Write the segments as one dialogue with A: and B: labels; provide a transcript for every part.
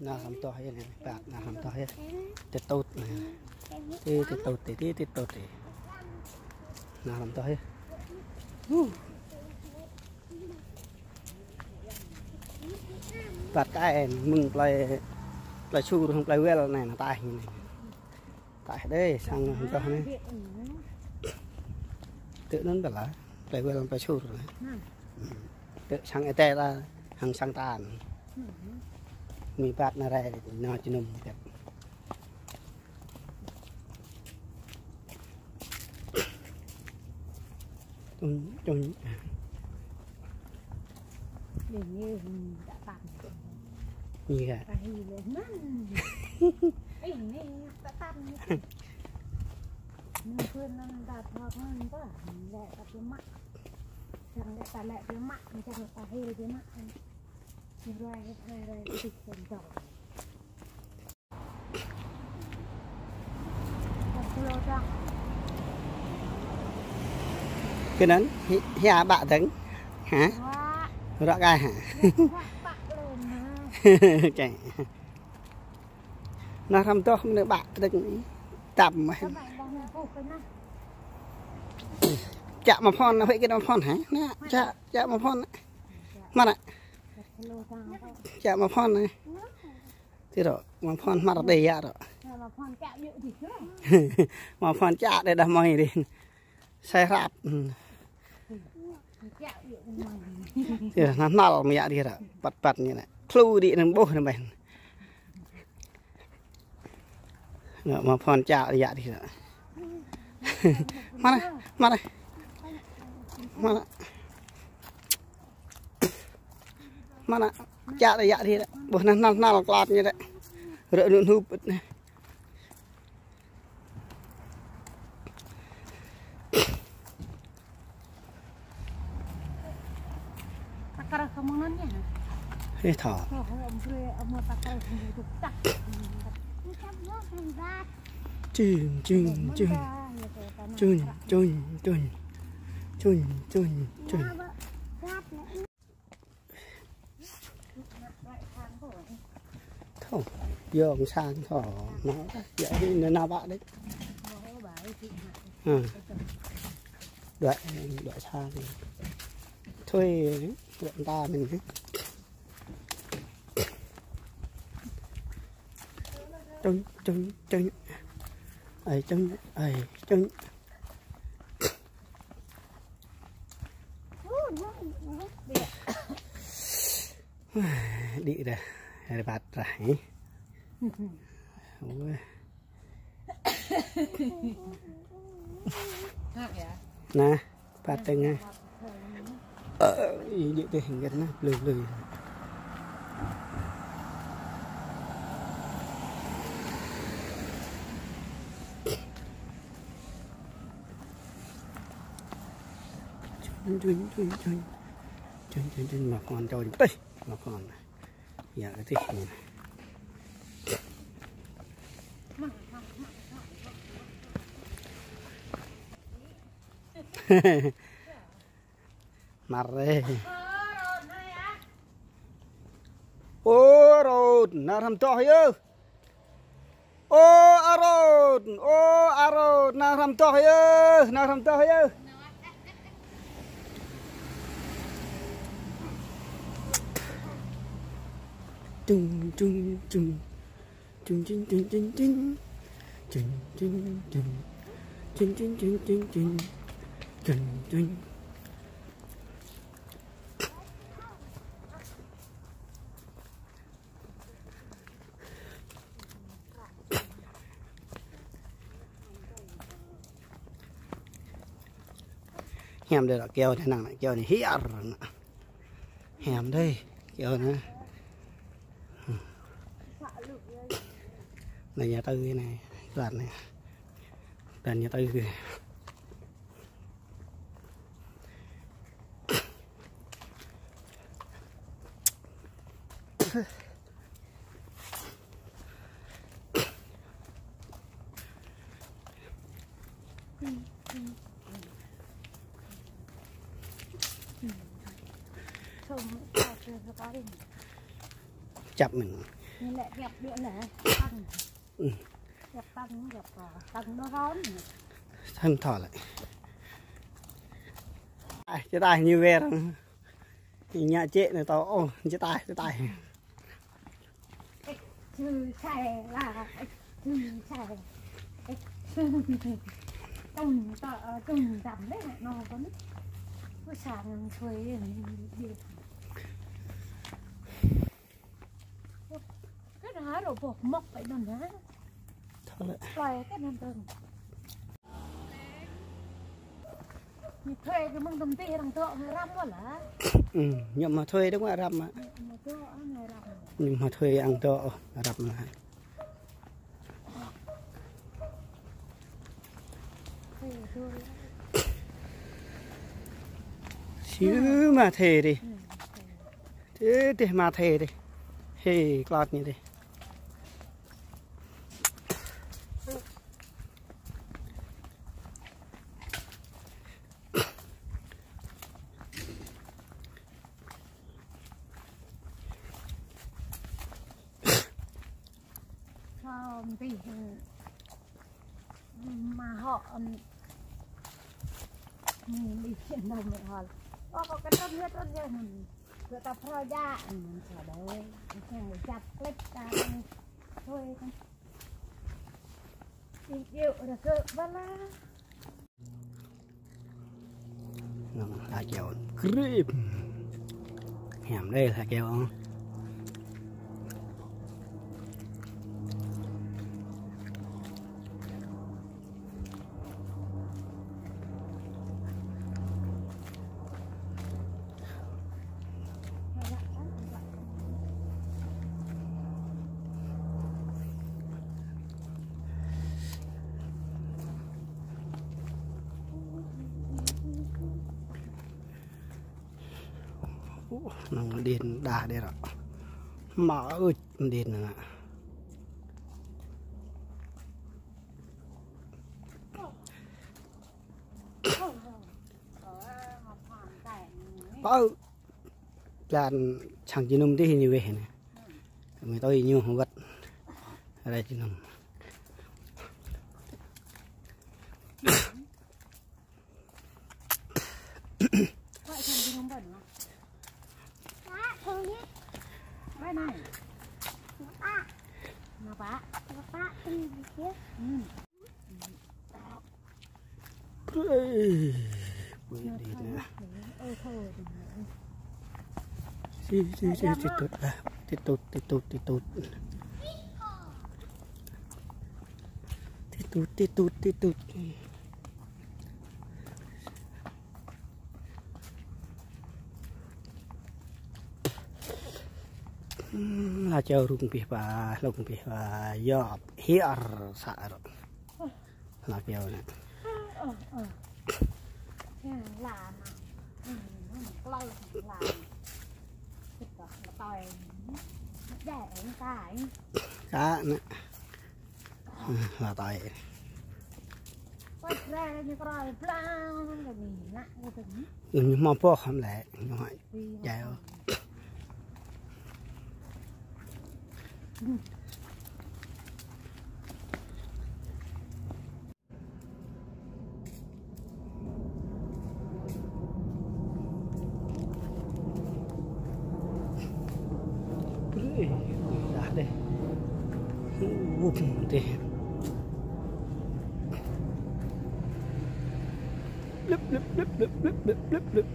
A: nào làm to hết này bạc nào làm to hết tết tốt này tết tốt tết tốt nào làm to hết bạc cái mừng play chu không play well này là tại đây sang làm to này tự nó bảo là play well play chu rồi tự sang cái tè ra hàng sang tànมีปาดนาแร่นอจินมแบบจนอย่างนี้จะตัดนี่ค่ะไปเลยนั่นไอ้นี่จะตัดนี่เพื่อนนั่งตัดพอเขาก็แหละตัดเยอะมากจังได้ตัดแหละเยอะมากมันจะตัดให้เลยเยอะมากcái nến hia bạ tấn hả rõ gai hả chạy nó không tốt không được bạ đừng tầm chạm mà phon nó phải cái đó phon hả chạm mà phon mà này chạm mà phon này thế rồi mà phon mặt đầy ra rồi mà phon chạm để đâm mày đi xe rạp thì nó nở mày đi rồi bật như này kêu đi đừng bố nó bền mà phon chạm dạ đi rồi mà này mà này mana chạ đây dạ thì đấy bữa nào là lọt như đấy rỡ luôn húp này hết thỏ chun không giờ sang thỏ nó vậy đi nên nào bạn đấy đợi xa thì thuê đợi ta mình chân ấy chân đi đây hay bạt rải nè bạt từng này đi tới hình gần lười chân mà còn cho đi mà còn giờ cái gì mặt đây ô rồi nào làm to hay ô rồi nào làm to hay chung hẻm đây là keo thế nào này keo này hiệt hẻm đây keo nữa này nhà tư cái này đoạn này đoạn nhà tư kìa chập mình
B: Như lại gặp điện là tăng. Gặp tăng nó rón.
A: Thân thỏ lại. Chế tài như về rồi. Nhà chế này tao ô chế tài.
B: Chư xe là chư xe. Tung dầm đấy nó vẫn cứ sáng thuê đi. Cái đó đồ bột mốc vậy đồn đó. Rồi cái nằm tầng. Thuê cái mông tầm tì thằng tựa người răm quá lạ.
A: Nhưng mà thuê đúng là răm mà. Nhưng mà thuê ăn tựa răm là. Xíu mà thề đi. Thế thì mà thề đi. Hề lọt như thế.
B: Vì mà họ đi chuyện đâu mẹ họ có cái tốt nhất mình người ta phơi ra mình chờ đấy người chặt clip ra thôi đi chịu được cơ vâng
A: là kẹo grip hẻm đây là kẹo không? Nó điên đà đây rồi mở ơi điên rồi ạ. Bao là chẳng chỉ nung tí như vậy này người tôi nhiều không vật ở đây chỉ nung
B: cái này nó bá đi kia
A: tụt là chờ rung bì và lông bì và dọp hiệt xả rồi là kêu này
B: làm nó lâu làm tòi để cái
A: cá nữa là tòi
B: ra như coi plan rồi mình nặng rồi
A: nhưng mà po không lẽ như vậy dài không đã đây úp đây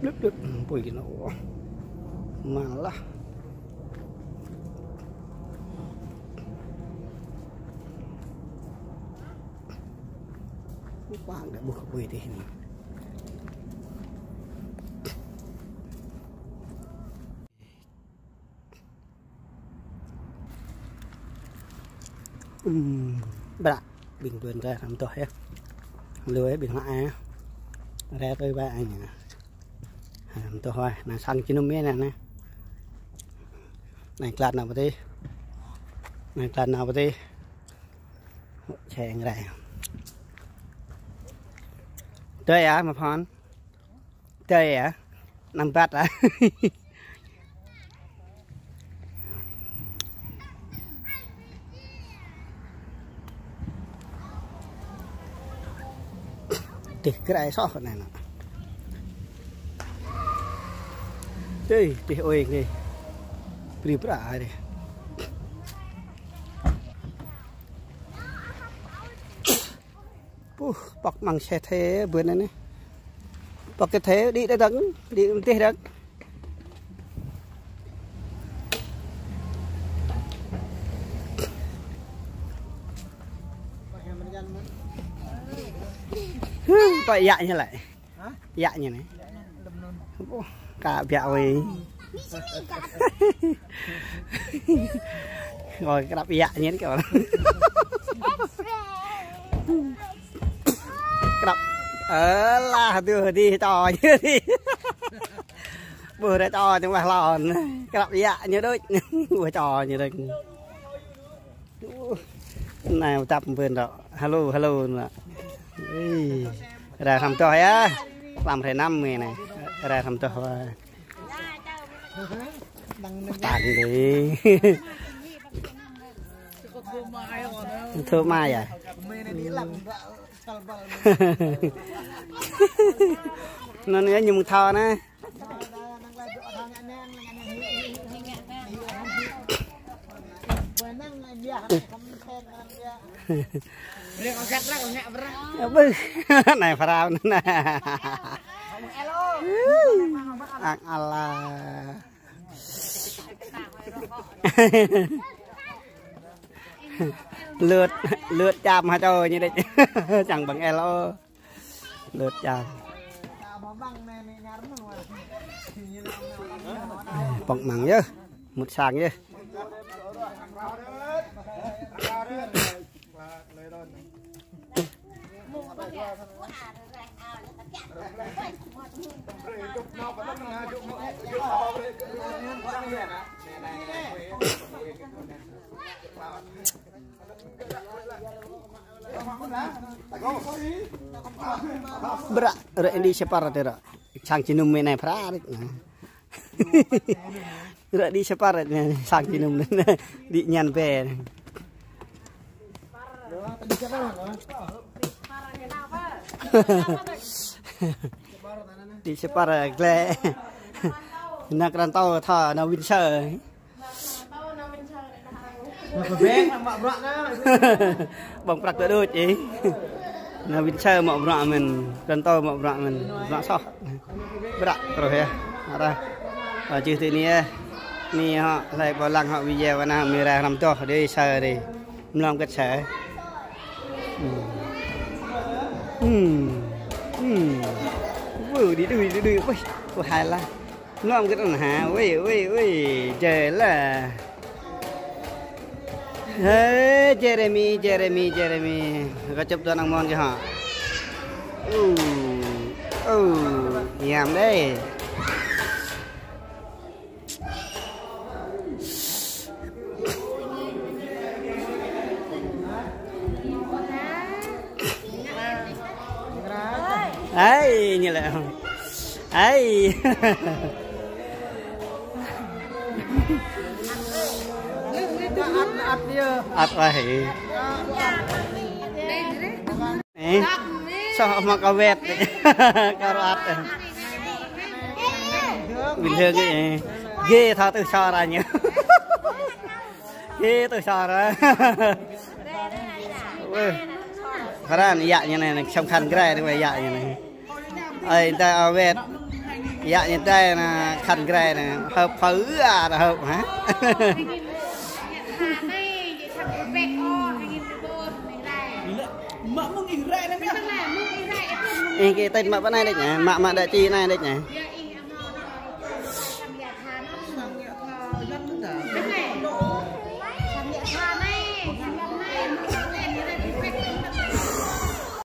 A: lấp bùi nó mà là quang để buộc bùi thì bạn bình thường ra làm tôi hết lưới bình lại ra tôi ba anh làm tôi hoài là săn km này này lạt nào vào đi chèn này chơi à mà phòn chơi à nằm bắt à thì cái này sót này nè thì ôi đi bự bự ai đi bọc bằng xe thế bữa này nè bọc cái thế đi đã đắng đi tê đắng vậy dạ như lại dạ như này cả vẹo ấy rồi cái đập dạ như thế kiểu đập là đưa đi to chứ đi vừa đã to nhưng mà lòn cái đập dạ như đấy vừa trò như đây này tập vườn đó hello là ra thăm cho á làm thầy năm người này ra thăm cho tặng đi thưa mai à nó nhớ như một thò nè này phải làm nè Allah lượt chạm hả trời như đấy chẳng bằng elo lượt chạm bọng mặn chứ một sàng chứ berak ini separat ya sang cinum menai prarit berak di separat sang cinum di nyan pe di separat gle nak rantau tha na winter bông bạc đỡ đôi chứ là vịt chơi mọ rạ mình gần to mọ rạ mình rạ sao bạc rồi ha đây và chứ thì ni họ lại bỏ lăng họ video và mình ra làm cho đi chơi đi làm cái chơi vừa đi đuôi ui hay là làm cái đó hả ui trời là hey Jeremy có chụp cho năng môn cho họ nhảm đấy ấy như là ấy ắt vậy sao mà cà vẹt cà rốt bình thường cái ghê thà từ xa ra nhỉ ghê từ xa ra thật ra dạ như này trong khăn cái này vậy dạ như này ơi ta ở vẹt dạ như đây là khăn cái này hợp phứ à là hợp hả cái tên mạ bên này đấy nhỉ mạ đại chi này đấy nhỉ